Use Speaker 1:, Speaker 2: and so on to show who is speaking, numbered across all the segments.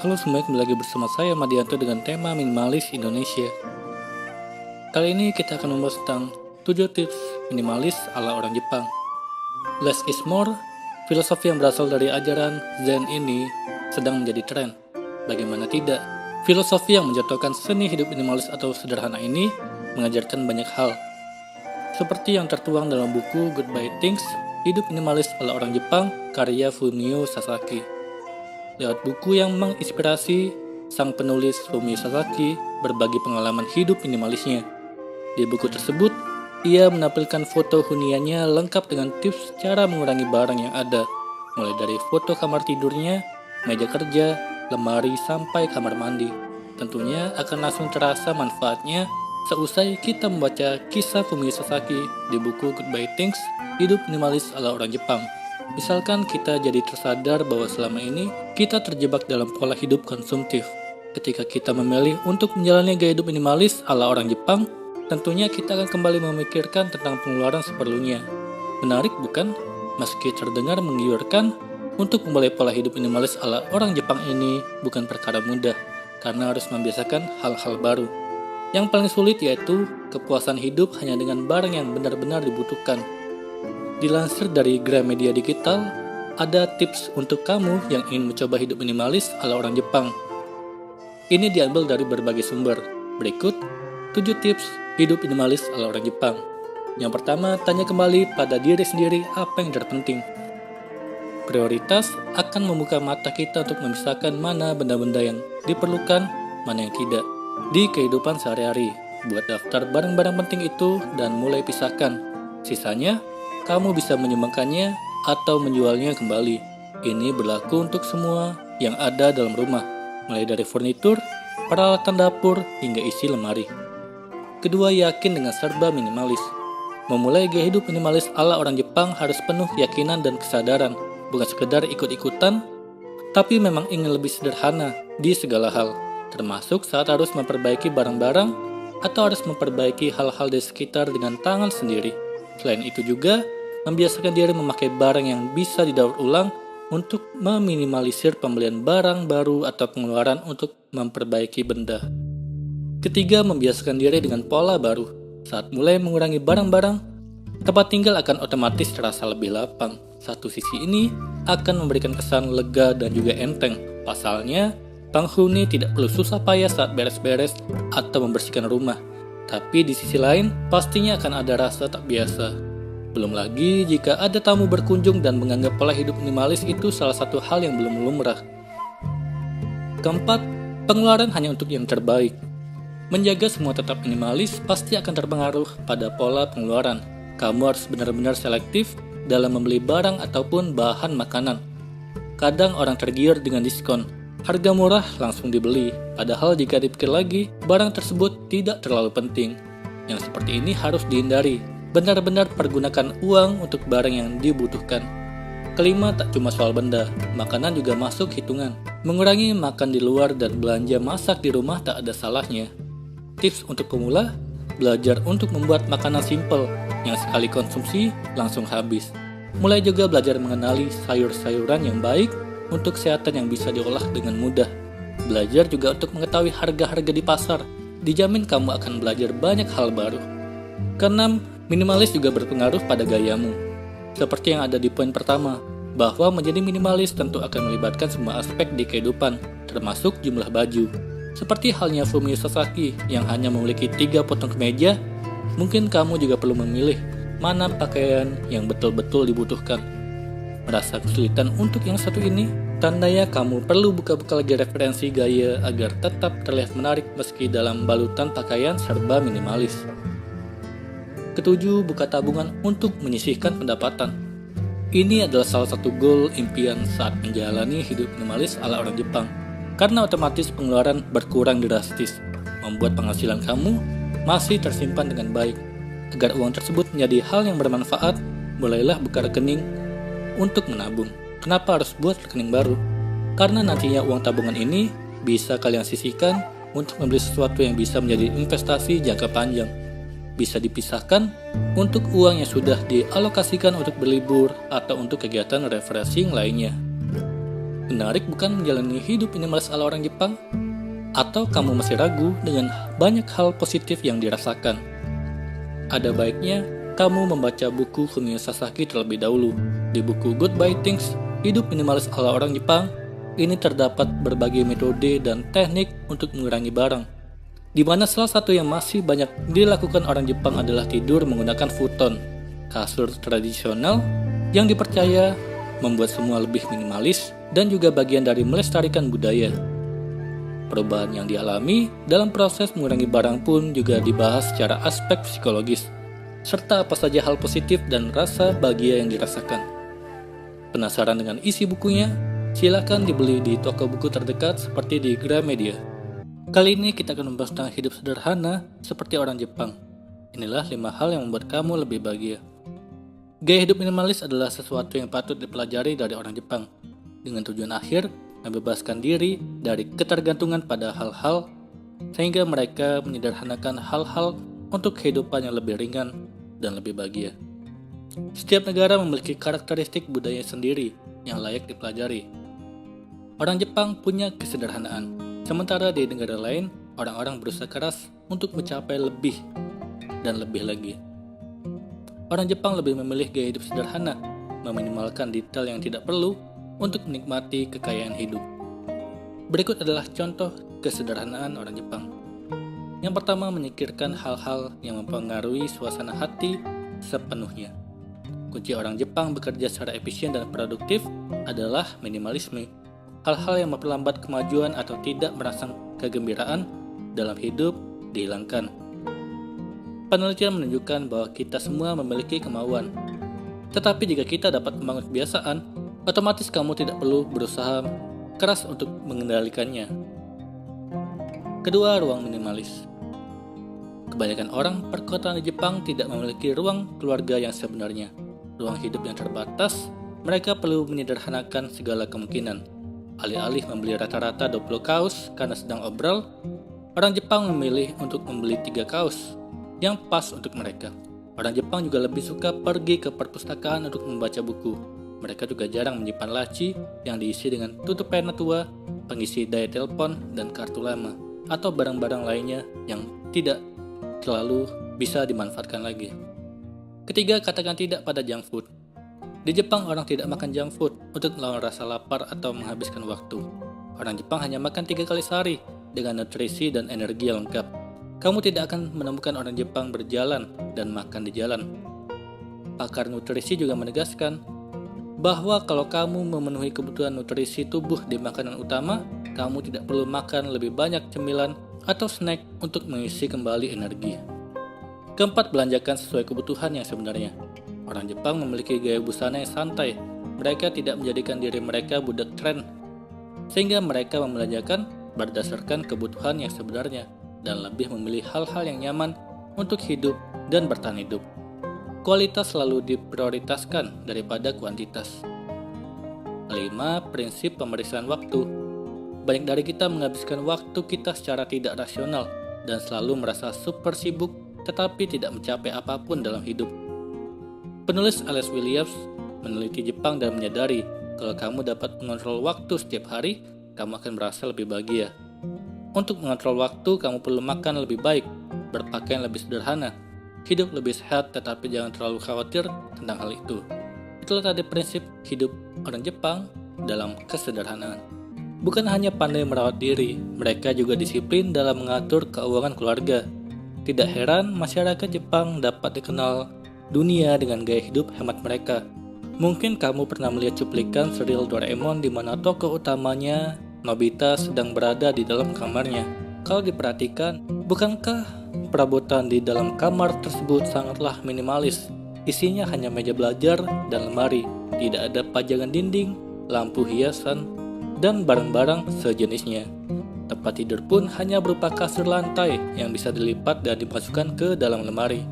Speaker 1: Halo semuanya, kembali lagi bersama saya Madianto dengan tema minimalis Indonesia. Kali ini kita akan membahas tentang 7 tips minimalis ala orang Jepang. Less is more, filosofi yang berasal dari ajaran Zen ini sedang menjadi tren. Bagaimana tidak, filosofi yang menjatuhkan seni hidup minimalis atau sederhana ini mengajarkan banyak hal. Seperti yang tertuang dalam buku Goodbye Things, Hidup Minimalis ala Orang Jepang, karya Fumio Sasaki. Lewat buku yang menginspirasi, sang penulis Fumio Sasaki berbagi pengalaman hidup minimalisnya. Di buku tersebut, ia menampilkan foto huniannya lengkap dengan tips cara mengurangi barang yang ada, mulai dari foto kamar tidurnya, meja kerja, lemari, sampai kamar mandi. Tentunya akan langsung terasa manfaatnya seusai kita membaca kisah Fumio Sasaki di buku Goodbye Things, Hidup Minimalis ala Orang Jepang. Misalkan kita jadi tersadar bahwa selama ini kita terjebak dalam pola hidup konsumtif. Ketika kita memilih untuk menjalani gaya hidup minimalis ala orang Jepang, tentunya kita akan kembali memikirkan tentang pengeluaran seperlunya. Menarik bukan? Meski terdengar menggiurkan, untuk memulai pola hidup minimalis ala orang Jepang ini bukan perkara mudah, karena harus membiasakan hal-hal baru. Yang paling sulit yaitu kepuasan hidup hanya dengan barang yang benar-benar dibutuhkan. Dilansir dari Gramedia Digital, ada tips untuk kamu yang ingin mencoba hidup minimalis ala orang Jepang. Ini diambil dari berbagai sumber. Berikut 7 tips hidup minimalis ala orang Jepang. Yang pertama, tanya kembali pada diri sendiri apa yang terpenting. Prioritas akan membuka mata kita untuk memisahkan mana benda-benda yang diperlukan, mana yang tidak. Di kehidupan sehari-hari, buat daftar barang-barang penting itu dan mulai pisahkan. Sisanya, kamu bisa menyumbangkannya atau menjualnya kembali. Ini berlaku untuk semua yang ada dalam rumah, mulai dari furnitur, peralatan dapur, hingga isi lemari. Kedua, yakin dengan serba minimalis. Memulai gaya hidup minimalis ala orang Jepang harus penuh keyakinan dan kesadaran, bukan sekedar ikut-ikutan, tapi memang ingin lebih sederhana di segala hal, termasuk saat harus memperbaiki barang-barang atau harus memperbaiki hal-hal di sekitar dengan tangan sendiri. Selain itu juga, membiasakan diri memakai barang yang bisa didaur ulang untuk meminimalisir pembelian barang baru atau pengeluaran untuk memperbaiki benda. Ketiga, membiasakan diri dengan pola baru. Saat mulai mengurangi barang-barang, tempat tinggal akan otomatis terasa lebih lapang. Satu sisi ini akan memberikan kesan lega dan juga enteng. Pasalnya, penghuni tidak perlu susah payah saat beres-beres atau membersihkan rumah. Tapi di sisi lain, pastinya akan ada rasa tak biasa. Belum lagi jika ada tamu berkunjung dan menganggap pola hidup minimalis itu salah satu hal yang belum lumrah. Keempat, pengeluaran hanya untuk yang terbaik. Menjaga semua tetap minimalis pasti akan terpengaruh pada pola pengeluaran. Kamu harus benar-benar selektif dalam membeli barang ataupun bahan makanan. Kadang orang tergiur dengan diskon. Harga murah langsung dibeli, padahal jika dipikir lagi, barang tersebut tidak terlalu penting. Yang seperti ini harus dihindari. Benar-benar pergunakan uang untuk barang yang dibutuhkan. Kelima, tak cuma soal benda, makanan juga masuk hitungan. Mengurangi makan di luar dan belanja masak di rumah tak ada salahnya. Tips untuk pemula, belajar untuk membuat makanan simple, yang sekali konsumsi langsung habis. Mulai juga belajar mengenali sayur-sayuran yang baik, untuk kesehatan yang bisa diolah dengan mudah. Belajar juga untuk mengetahui harga-harga di pasar. Dijamin kamu akan belajar banyak hal baru. Keenam, minimalis juga berpengaruh pada gayamu. Seperti yang ada di poin pertama, bahwa menjadi minimalis tentu akan melibatkan semua aspek di kehidupan, termasuk jumlah baju. Seperti halnya Fumio Sasaki yang hanya memiliki 3 potong kemeja, mungkin kamu juga perlu memilih mana pakaian yang betul-betul dibutuhkan. Merasa kesulitan untuk yang satu ini? Tandanya kamu perlu buka-buka lagi referensi gaya agar tetap terlihat menarik meski dalam balutan pakaian serba minimalis. Ketujuh, buka tabungan untuk menyisihkan pendapatan. Ini adalah salah satu goal impian saat menjalani hidup minimalis ala orang Jepang, karena otomatis pengeluaran berkurang drastis, membuat penghasilan kamu masih tersimpan dengan baik. Agar uang tersebut menjadi hal yang bermanfaat, mulailah buka rekening untuk menabung. Kenapa harus buat rekening baru? Karena nantinya uang tabungan ini bisa kalian sisihkan untuk membeli sesuatu yang bisa menjadi investasi jangka panjang. Bisa dipisahkan untuk uang yang sudah dialokasikan untuk berlibur atau untuk kegiatan refreshing lainnya. Menarik bukan menjalani hidup minimalis ala orang Jepang? Atau kamu masih ragu dengan banyak hal positif yang dirasakan? Ada baiknya kamu membaca buku Kunio Sasaki terlebih dahulu. Di buku Goodbye Things, Hidup Minimalis ala Orang Jepang, ini terdapat berbagai metode dan teknik untuk mengurangi barang, di mana salah satu yang masih banyak dilakukan orang Jepang adalah tidur menggunakan futon, kasur tradisional yang dipercaya membuat semua lebih minimalis dan juga bagian dari melestarikan budaya. Perubahan yang dialami dalam proses mengurangi barang pun juga dibahas secara aspek psikologis, serta apa saja hal positif dan rasa bahagia yang dirasakan. Penasaran dengan isi bukunya? Silakan dibeli di toko buku terdekat seperti di Gramedia. Kali ini kita akan membahas tentang hidup sederhana seperti orang Jepang. Inilah 5 hal yang membuat kamu lebih bahagia. Gaya hidup minimalis adalah sesuatu yang patut dipelajari dari orang Jepang, dengan tujuan akhir membebaskan diri dari ketergantungan pada hal-hal, sehingga mereka menyederhanakan hal-hal untuk kehidupan yang lebih ringan dan lebih bahagia. Setiap negara memiliki karakteristik budaya sendiri yang layak dipelajari. Orang Jepang punya kesederhanaan, sementara di negara lain, orang-orang berusaha keras untuk mencapai lebih dan lebih lagi. Orang Jepang lebih memilih gaya hidup sederhana, meminimalkan detail yang tidak perlu untuk menikmati kekayaan hidup. Berikut adalah contoh kesederhanaan orang Jepang. Yang pertama, menyingkirkan hal-hal yang mempengaruhi suasana hati sepenuhnya. Kunci orang Jepang bekerja secara efisien dan produktif adalah minimalisme. Hal-hal yang memperlambat kemajuan atau tidak merasakan kegembiraan dalam hidup dihilangkan. Penelitian menunjukkan bahwa kita semua memiliki kemauan. Tetapi jika kita dapat membangun kebiasaan, otomatis kamu tidak perlu berusaha keras untuk mengendalikannya. Kedua, ruang minimalis. Kebanyakan orang perkotaan di Jepang tidak memiliki ruang keluarga yang sebenarnya. Ruang hidup yang terbatas, mereka perlu menyederhanakan segala kemungkinan. Alih-alih membeli rata-rata 20 kaos karena sedang obral, orang Jepang memilih untuk membeli 3 kaos yang pas untuk mereka. Orang Jepang juga lebih suka pergi ke perpustakaan untuk membaca buku. Mereka juga jarang menyimpan laci yang diisi dengan tutup pena tua, pengisi daya telepon, dan kartu lama, atau barang-barang lainnya yang tidak terlalu bisa dimanfaatkan lagi. Ketiga, katakan tidak pada junk food. Di Jepang, orang tidak makan junk food untuk melawan rasa lapar atau menghabiskan waktu. Orang Jepang hanya makan 3 kali sehari dengan nutrisi dan energi yang lengkap. Kamu tidak akan menemukan orang Jepang berjalan dan makan di jalan. Pakar nutrisi juga menegaskan bahwa kalau kamu memenuhi kebutuhan nutrisi tubuh di makanan utama, kamu tidak perlu makan lebih banyak cemilan atau snack untuk mengisi kembali energi. Keempat, belanjakan sesuai kebutuhan yang sebenarnya. Orang Jepang memiliki gaya busana yang santai. Mereka tidak menjadikan diri mereka budak tren, sehingga mereka membelanjakan berdasarkan kebutuhan yang sebenarnya dan lebih memilih hal-hal yang nyaman untuk hidup dan bertahan hidup. Kualitas selalu diprioritaskan daripada kuantitas. 5. Prinsip pemeriksaan waktu. Banyak dari kita menghabiskan waktu kita secara tidak rasional dan selalu merasa super sibuk tetapi tidak mencapai apapun dalam hidup. Penulis Alex Williams meneliti Jepang dan menyadari kalau kamu dapat mengontrol waktu setiap hari, kamu akan merasa lebih bahagia. Untuk mengontrol waktu, kamu perlu makan lebih baik, berpakaian lebih sederhana, hidup lebih sehat, tetapi jangan terlalu khawatir tentang hal itu. Itulah tadi prinsip hidup orang Jepang dalam kesederhanaan. Bukan hanya pandai merawat diri, mereka juga disiplin dalam mengatur keuangan keluarga. Tidak heran masyarakat Jepang dapat dikenal dunia dengan gaya hidup hemat mereka. Mungkin kamu pernah melihat cuplikan serial Doraemon di mana tokoh utamanya, Nobita, sedang berada di dalam kamarnya. Kalau diperhatikan, bukankah perabotan di dalam kamar tersebut sangatlah minimalis? Isinya hanya meja belajar dan lemari. Tidak ada pajangan dinding, lampu hiasan, dan barang-barang sejenisnya. Tempat tidur pun hanya berupa kasur lantai yang bisa dilipat dan dimasukkan ke dalam lemari.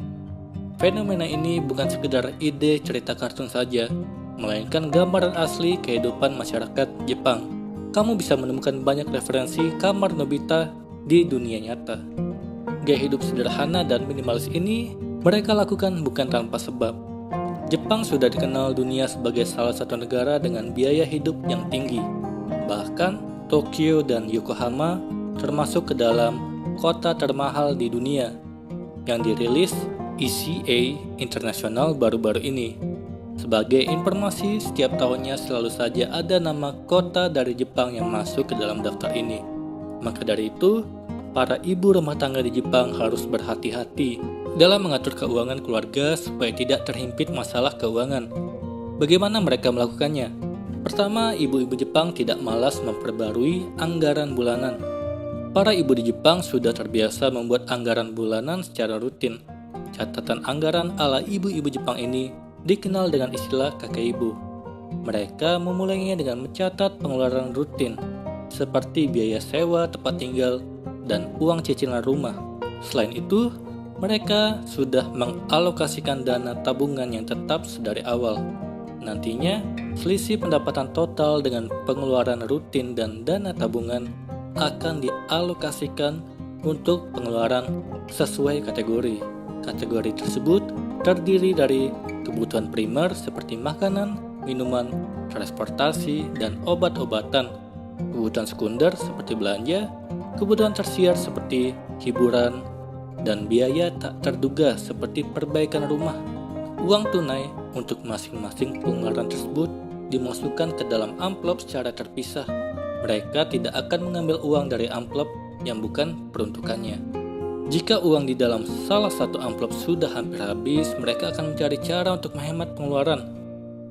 Speaker 1: Fenomena ini bukan sekedar ide cerita kartun saja, melainkan gambaran asli kehidupan masyarakat Jepang. Kamu bisa menemukan banyak referensi kamar Nobita di dunia nyata. Gaya hidup sederhana dan minimalis ini mereka lakukan bukan tanpa sebab. Jepang sudah dikenal dunia sebagai salah satu negara dengan biaya hidup yang tinggi. Bahkan Tokyo dan Yokohama termasuk ke dalam kota termahal di dunia yang dirilis ECA Internasional baru-baru ini. Sebagai informasi, setiap tahunnya selalu saja ada nama kota dari Jepang yang masuk ke dalam daftar ini. Maka dari itu, para ibu rumah tangga di Jepang harus berhati-hati dalam mengatur keuangan keluarga supaya tidak terhimpit masalah keuangan. Bagaimana mereka melakukannya? Pertama, ibu-ibu Jepang tidak malas memperbarui anggaran bulanan. Para ibu di Jepang sudah terbiasa membuat anggaran bulanan secara rutin. Catatan anggaran ala ibu-ibu Jepang ini dikenal dengan istilah kakeibu. Mereka memulainya dengan mencatat pengeluaran rutin, seperti biaya sewa tempat tinggal dan uang cicilan rumah. Selain itu, mereka sudah mengalokasikan dana tabungan yang tetap sedari awal. Nantinya, selisih pendapatan total dengan pengeluaran rutin dan dana tabungan akan dialokasikan untuk pengeluaran sesuai kategori. Kategori tersebut terdiri dari kebutuhan primer seperti makanan, minuman, transportasi, dan obat-obatan. Kebutuhan sekunder seperti belanja, kebutuhan tersier seperti hiburan, dan biaya tak terduga seperti perbaikan rumah. Uang tunai untuk masing-masing pengeluaran tersebut dimasukkan ke dalam amplop secara terpisah. Mereka tidak akan mengambil uang dari amplop yang bukan peruntukannya. Jika uang di dalam salah satu amplop sudah hampir habis, mereka akan mencari cara untuk menghemat pengeluaran.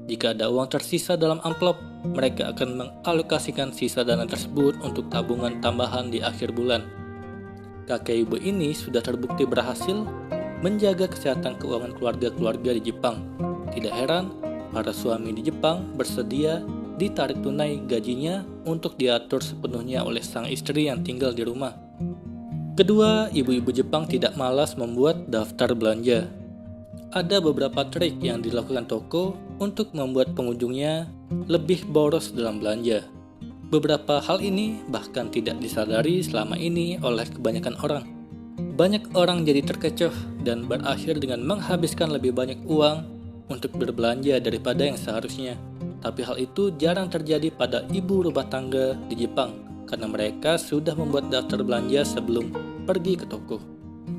Speaker 1: Jika ada uang tersisa dalam amplop, mereka akan mengalokasikan sisa dana tersebut untuk tabungan tambahan di akhir bulan. Kakek ibu ini sudah terbukti berhasil menjaga kesehatan keuangan keluarga-keluarga di Jepang. Tidak heran, para suami di Jepang bersedia ditarik tunai gajinya untuk diatur sepenuhnya oleh sang istri yang tinggal di rumah. Kedua, ibu-ibu Jepang tidak malas membuat daftar belanja. Ada beberapa trik yang dilakukan toko untuk membuat pengunjungnya lebih boros dalam belanja. Beberapa hal ini bahkan tidak disadari selama ini oleh kebanyakan orang. Banyak orang jadi terkecoh dan berakhir dengan menghabiskan lebih banyak uang untuk berbelanja daripada yang seharusnya. Tapi hal itu jarang terjadi pada ibu rumah tangga di Jepang karena mereka sudah membuat daftar belanja sebelum pergi ke toko.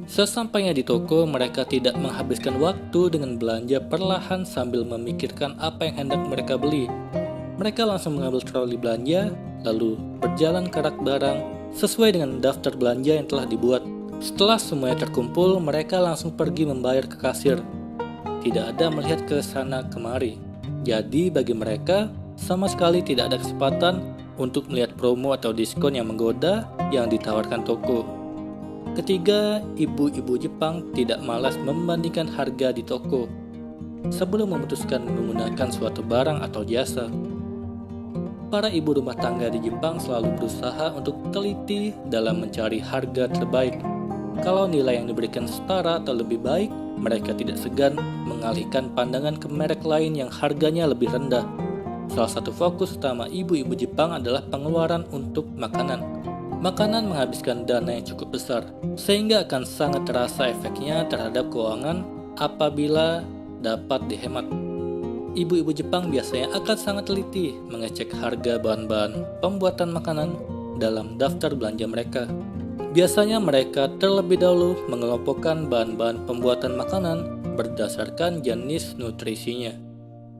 Speaker 1: Sesampainya di toko, mereka tidak menghabiskan waktu dengan belanja perlahan sambil memikirkan apa yang hendak mereka beli. Mereka langsung mengambil troli belanja, lalu berjalan ke rak barang sesuai dengan daftar belanja yang telah dibuat. Setelah semuanya terkumpul, mereka langsung pergi membayar ke kasir. Tidak ada melihat ke sana kemari. Jadi bagi mereka, sama sekali tidak ada kesempatan untuk melihat promo atau diskon yang menggoda yang ditawarkan toko. Ketiga, ibu-ibu Jepang tidak malas membandingkan harga di toko sebelum memutuskan menggunakan suatu barang atau jasa. Para ibu rumah tangga di Jepang selalu berusaha untuk teliti dalam mencari harga terbaik. Kalau nilai yang diberikan setara atau lebih baik, mereka tidak segan mengalihkan pandangan ke merek lain yang harganya lebih rendah. Salah satu fokus utama ibu-ibu Jepang adalah pengeluaran untuk makanan. Makanan menghabiskan dana yang cukup besar, sehingga akan sangat terasa efeknya terhadap keuangan apabila dapat dihemat. Ibu-ibu Jepang biasanya akan sangat teliti mengecek harga bahan-bahan pembuatan makanan dalam daftar belanja mereka. Biasanya mereka terlebih dahulu mengelompokkan bahan-bahan pembuatan makanan berdasarkan jenis nutrisinya.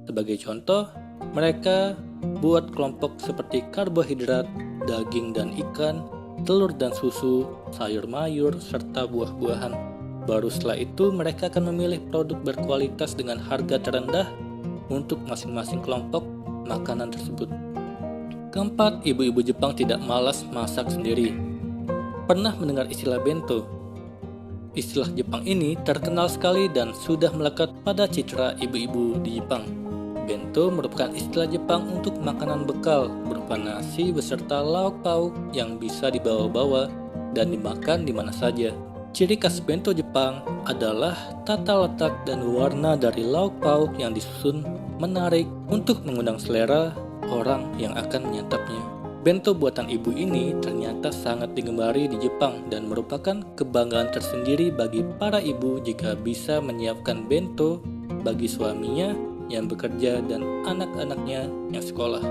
Speaker 1: Sebagai contoh, mereka buat kelompok seperti karbohidrat, daging dan ikan, telur dan susu, sayur mayur, serta buah-buahan. Baru setelah itu mereka akan memilih produk berkualitas dengan harga terendah untuk masing-masing kelompok makanan tersebut. Keempat, ibu-ibu Jepang tidak malas masak sendiri. Pernah mendengar istilah bento? Istilah Jepang ini terkenal sekali dan sudah melekat pada citra ibu-ibu di Jepang. Bento merupakan istilah Jepang untuk makanan bekal berupa nasi beserta lauk pauk yang bisa dibawa-bawa dan dimakan di mana saja. Ciri khas bento Jepang adalah tata letak dan warna dari lauk pauk yang disusun menarik untuk mengundang selera orang yang akan menyantapnya. Bento buatan ibu ini ternyata sangat digemari di Jepang dan merupakan kebanggaan tersendiri bagi para ibu jika bisa menyiapkan bento bagi suaminya yang bekerja dan anak-anaknya yang sekolah.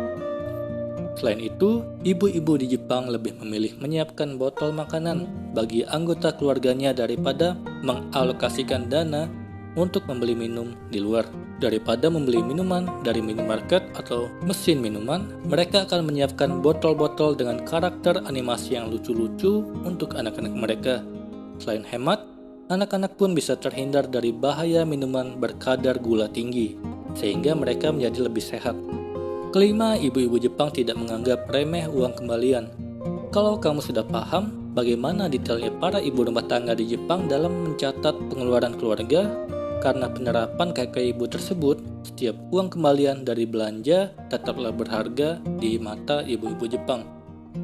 Speaker 1: Selain itu, ibu-ibu di Jepang lebih memilih menyiapkan botol makanan bagi anggota keluarganya daripada mengalokasikan dana untuk membeli minum di luar. Daripada membeli minuman dari minimarket atau mesin minuman, mereka akan menyiapkan botol-botol dengan karakter animasi yang lucu-lucu untuk anak-anak mereka. Selain hemat, anak-anak pun bisa terhindar dari bahaya minuman berkadar gula tinggi, sehingga mereka menjadi lebih sehat. Kelima, ibu-ibu Jepang tidak menganggap remeh uang kembalian. Kalau kamu sudah paham bagaimana detailnya para ibu rumah tangga di Jepang dalam mencatat pengeluaran keluarga, karena penerapan kakek ibu tersebut, setiap uang kembalian dari belanja tetaplah berharga di mata ibu-ibu Jepang.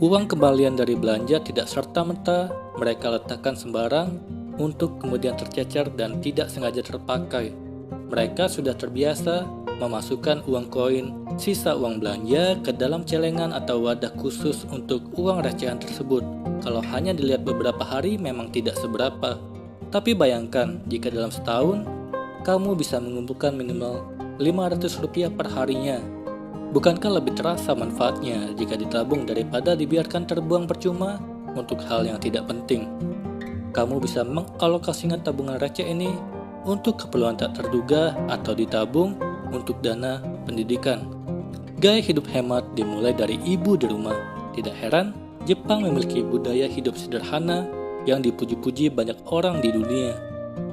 Speaker 1: Uang kembalian dari belanja tidak serta-merta mereka letakkan sembarang untuk kemudian tercecer dan tidak sengaja terpakai. Mereka sudah terbiasa memasukkan uang koin, sisa uang belanja ke dalam celengan atau wadah khusus untuk uang recehan tersebut. Kalau hanya dilihat beberapa hari memang tidak seberapa. Tapi bayangkan jika dalam setahun, kamu bisa mengumpulkan minimal Rp500 per harinya. Bukankah lebih terasa manfaatnya jika ditabung daripada dibiarkan terbuang percuma untuk hal yang tidak penting? Kamu bisa mengalokasikan tabungan receh ini untuk keperluan tak terduga atau ditabung untuk dana pendidikan. Gaya hidup hemat dimulai dari ibu di rumah. Tidak heran, Jepang memiliki budaya hidup sederhana yang dipuji-puji banyak orang di dunia.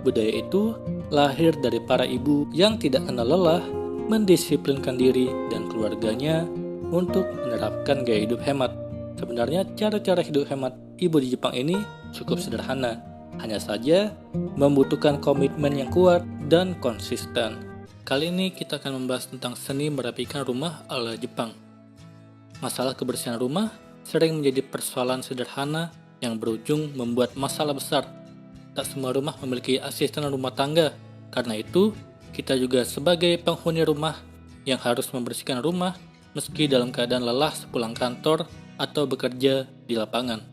Speaker 1: Budaya itu lahir dari para ibu yang tidak kenal lelah, mendisiplinkan diri dan keluarganya untuk menerapkan gaya hidup hemat. Sebenarnya cara-cara hidup hemat ibu di Jepang ini cukup sederhana, hanya saja membutuhkan komitmen yang kuat dan konsisten. Kali ini kita akan membahas tentang seni merapikan rumah ala Jepang. Masalah kebersihan rumah sering menjadi persoalan sederhana yang berujung membuat masalah besar. Tak semua rumah memiliki asisten rumah tangga, karena itu kita juga sebagai penghuni rumah yang harus membersihkan rumah meski dalam keadaan lelah sepulang kantor atau bekerja di lapangan.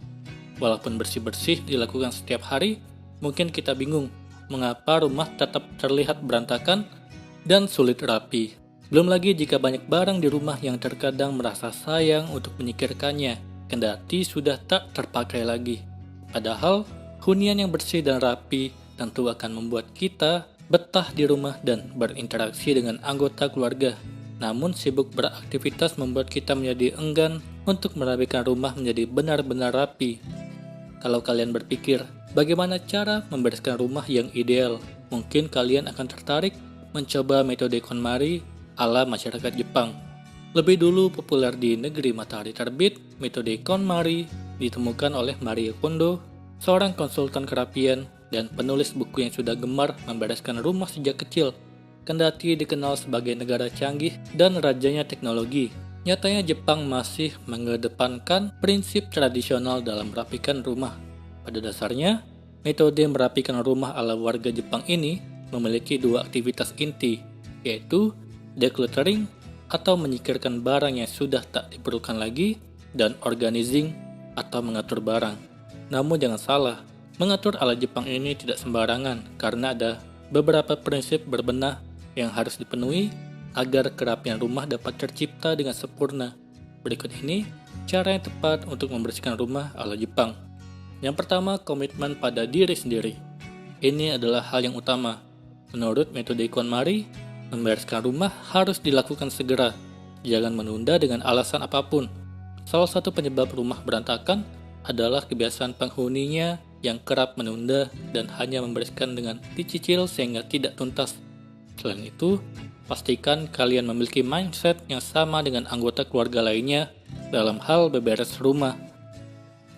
Speaker 1: Walaupun bersih-bersih dilakukan setiap hari, mungkin kita bingung mengapa rumah tetap terlihat berantakan dan sulit rapi. Belum lagi jika banyak barang di rumah yang terkadang merasa sayang untuk menyingkirkannya, kendati sudah tak terpakai lagi. Padahal, hunian yang bersih dan rapi tentu akan membuat kita betah di rumah dan berinteraksi dengan anggota keluarga. Namun sibuk beraktivitas membuat kita menjadi enggan untuk merapikan rumah menjadi benar-benar rapi. Kalau kalian berpikir, bagaimana cara membereskan rumah yang ideal? Mungkin kalian akan tertarik mencoba metode KonMari ala masyarakat Jepang. Lebih dulu populer di negeri matahari terbit, metode KonMari ditemukan oleh Marie Kondo, seorang konsultan kerapian dan penulis buku yang sudah gemar membereskan rumah sejak kecil. Kendati dikenal sebagai negara canggih dan rajanya teknologi, nyatanya Jepang masih mengedepankan prinsip tradisional dalam merapikan rumah. Pada dasarnya, metode merapikan rumah ala warga Jepang ini memiliki dua aktivitas inti, yaitu decluttering atau menyingkirkan barang yang sudah tak diperlukan lagi, dan organizing atau mengatur barang. Namun jangan salah, mengatur ala Jepang ini tidak sembarangan karena ada beberapa prinsip berbenah yang harus dipenuhi agar kerapian rumah dapat tercipta dengan sempurna. Berikut ini cara yang tepat untuk membersihkan rumah ala Jepang. Yang pertama, komitmen pada diri sendiri. Ini adalah hal yang utama. Menurut metode KonMari, membereskan rumah harus dilakukan segera. Jangan menunda dengan alasan apapun. Salah satu penyebab rumah berantakan adalah kebiasaan penghuninya yang kerap menunda dan hanya membereskan dengan dicicil sehingga tidak tuntas. Selain itu, pastikan kalian memiliki mindset yang sama dengan anggota keluarga lainnya dalam hal beberes rumah.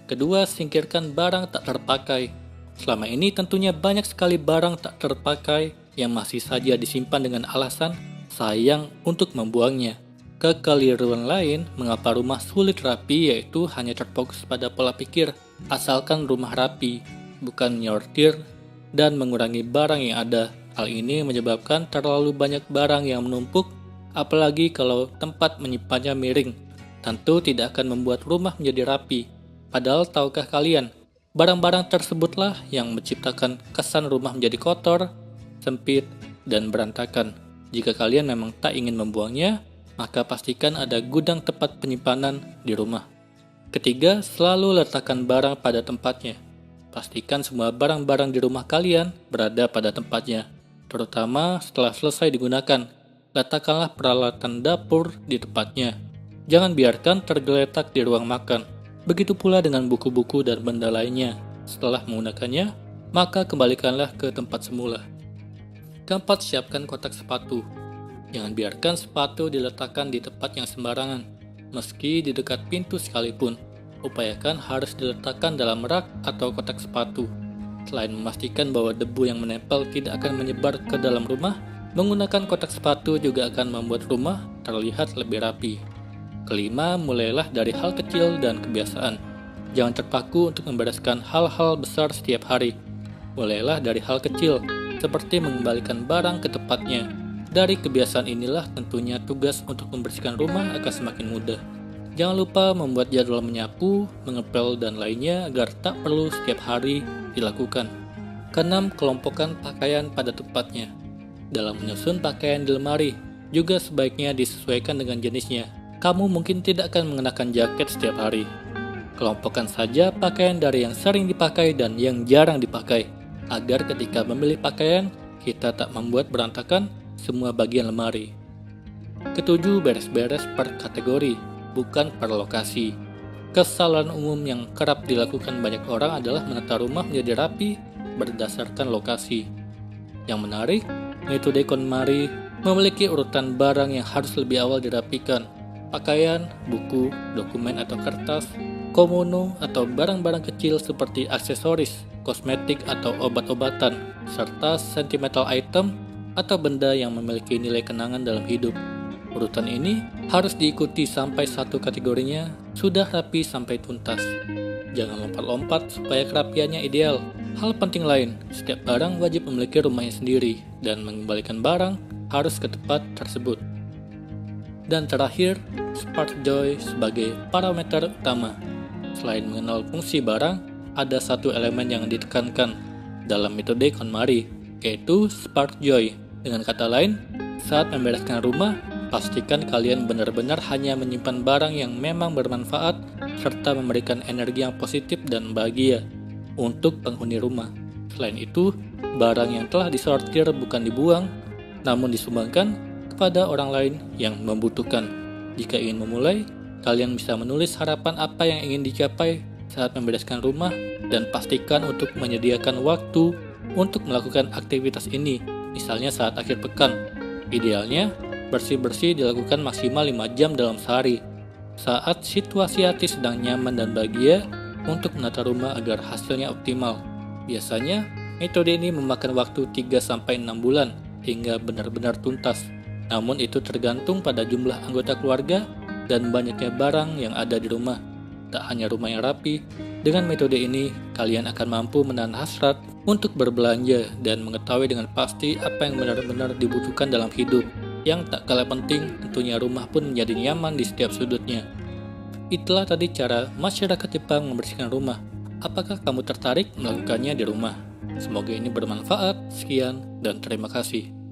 Speaker 1: Kedua, singkirkan barang tak terpakai. Selama ini tentunya banyak sekali barang tak terpakai yang masih saja disimpan dengan alasan sayang untuk membuangnya. Kekeliruan lain mengapa rumah sulit rapi yaitu hanya terfokus pada pola pikir asalkan rumah rapi, bukan menyortir dan mengurangi barang yang ada. Hal ini menyebabkan terlalu banyak barang yang menumpuk, apalagi kalau tempat menyimpannya miring. Tentu tidak akan membuat rumah menjadi rapi. Padahal tahukah kalian, barang-barang tersebutlah yang menciptakan kesan rumah menjadi kotor, sempit, dan berantakan. Jika kalian memang tak ingin membuangnya, maka pastikan ada gudang tempat penyimpanan di rumah. Ketiga, selalu letakkan barang pada tempatnya. Pastikan semua barang-barang di rumah kalian berada pada tempatnya, terutama setelah selesai digunakan. Letakkanlah peralatan dapur di tempatnya. Jangan biarkan tergeletak di ruang makan. Begitu pula dengan buku-buku dan benda lainnya. Setelah menggunakannya, maka kembalikanlah ke tempat semula. Keempat, siapkan kotak sepatu. Jangan biarkan sepatu diletakkan di tempat yang sembarangan. Meski di dekat pintu sekalipun, upayakan harus diletakkan dalam rak atau kotak sepatu. Selain memastikan bahwa debu yang menempel tidak akan menyebar ke dalam rumah, menggunakan kotak sepatu juga akan membuat rumah terlihat lebih rapi. Kelima, mulailah dari hal kecil dan kebiasaan. Jangan terpaku untuk membereskan hal-hal besar setiap hari. Mulailah dari hal kecil, seperti mengembalikan barang ke tempatnya. Dari kebiasaan inilah tentunya tugas untuk membersihkan rumah akan semakin mudah. Jangan lupa membuat jadwal menyapu, mengepel, dan lainnya agar tak perlu setiap hari dilakukan. Keenam, kelompokkan pakaian pada tempatnya. Dalam menyusun pakaian di lemari, juga sebaiknya disesuaikan dengan jenisnya. Kamu mungkin tidak akan mengenakan jaket setiap hari. Kelompokkan saja pakaian dari yang sering dipakai dan yang jarang dipakai, agar ketika memilih pakaian, kita tak membuat berantakan semua bagian lemari. Ketujuh, beres-beres per kategori, bukan per lokasi. Kesalahan umum yang kerap dilakukan banyak orang adalah menata rumah menjadi rapi berdasarkan lokasi. Yang menarik, metode KonMari memiliki urutan barang yang harus lebih awal dirapikan. Pakaian, buku, dokumen atau kertas, komono atau barang-barang kecil seperti aksesoris, kosmetik atau obat-obatan, serta sentimental item atau benda yang memiliki nilai kenangan dalam hidup. Urutan ini harus diikuti sampai satu kategorinya sudah rapi sampai tuntas. Jangan lompat-lompat supaya kerapiannya ideal. Hal penting lain, setiap barang wajib memiliki rumahnya sendiri dan mengembalikan barang harus ke tempat tersebut. Dan terakhir, Spark Joy sebagai parameter utama. Selain mengenal fungsi barang, ada satu elemen yang ditekankan dalam metode KonMari, yaitu Spark Joy. Dengan kata lain, saat membereskan rumah, pastikan kalian benar-benar hanya menyimpan barang yang memang bermanfaat serta memberikan energi yang positif dan bahagia untuk penghuni rumah. Selain itu, barang yang telah disortir bukan dibuang, namun disumbangkan kepada orang lain yang membutuhkan. Jika ingin memulai, kalian bisa menulis harapan apa yang ingin dicapai saat membereskan rumah dan pastikan untuk menyediakan waktu untuk melakukan aktivitas ini, misalnya saat akhir pekan. Idealnya, bersih-bersih dilakukan maksimal 5 jam dalam sehari, saat situasi hati sedang nyaman dan bahagia untuk menata rumah agar hasilnya optimal. Biasanya, metode ini memakan waktu 3-6 bulan hingga benar-benar tuntas. Namun itu tergantung pada jumlah anggota keluarga dan banyaknya barang yang ada di rumah. Tak hanya rumah yang rapi, dengan metode ini kalian akan mampu menahan hasrat untuk berbelanja dan mengetahui dengan pasti apa yang benar-benar dibutuhkan dalam hidup. Yang tak kalah penting, tentunya rumah pun menjadi nyaman di setiap sudutnya. Itulah tadi cara masyarakat Jepang membersihkan rumah. Apakah kamu tertarik melakukannya di rumah? Semoga ini bermanfaat. Sekian dan terima kasih.